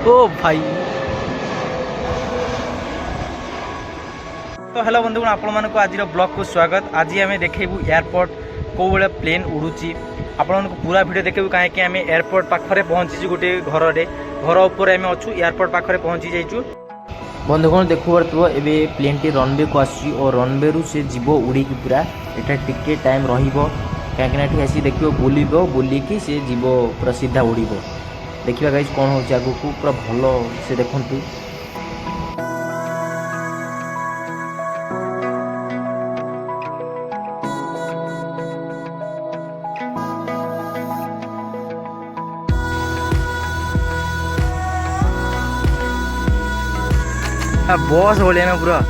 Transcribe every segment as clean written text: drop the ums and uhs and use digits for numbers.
ओ भाई तो हेलो बंधु आपण मानक आज ब्लॉग को स्वागत। आज आम देखू एयरपोर्ट कौ भाया प्लेन उड़ूची आपण पूरा वीडियो देखू कहीं आम एयरपोर्ट पाखे पहुँची गोटे घर उपर आम अच्छू एयरपोर्ट पाखे पहुँची जाइचु। बंधुगण देखु एबे प्लेन टी रनवे को आसी और रनवे रु से जीव उड़ी पूरा एटा टिके टाइम रहिबो कहीं आसी देखियो बुलिकी से जीव पूरा सीधा उड़ीबो। देखिबा गाइस कौन हो आगु को पूरा भलो से देखंतु। बॉस बोले ना पूरा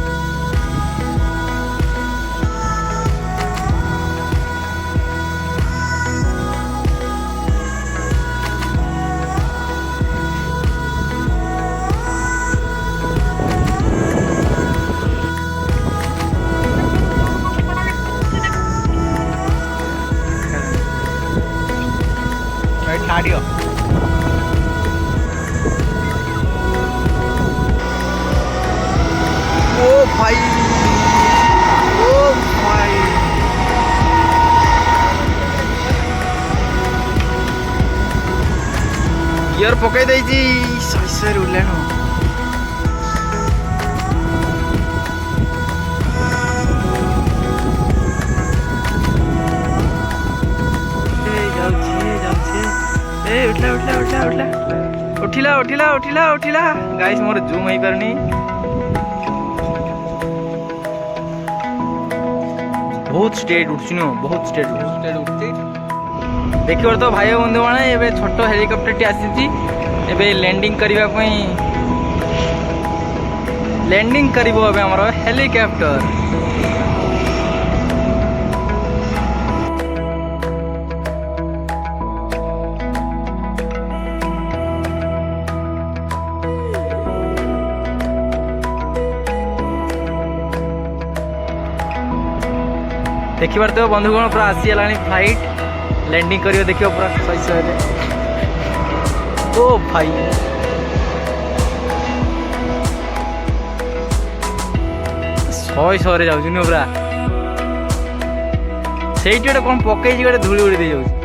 ठाड़ियो ओ भाई गियर पकई देजी सर उड़लेन उठिला गाइस मोर जूम हो पारनी। बहुत स्टेट उठची बहुत स्टेट उठची देखिए तो भाई बंधु मैंने ये छोट हेलिकॉप्टर टी आसी लैंडिंग करने लैंडिंग करिबो अबे हमर हेलिकॉप्टर। देखिए तो बंधुगण पूरा आसीगला फ्लाइट लैंडिंग करियो देखियो पूरा सही सही। ओ भाई शहे जाऊँ पूरा से कौन पकई गोटे धूली उड़ी दे जाऊँ।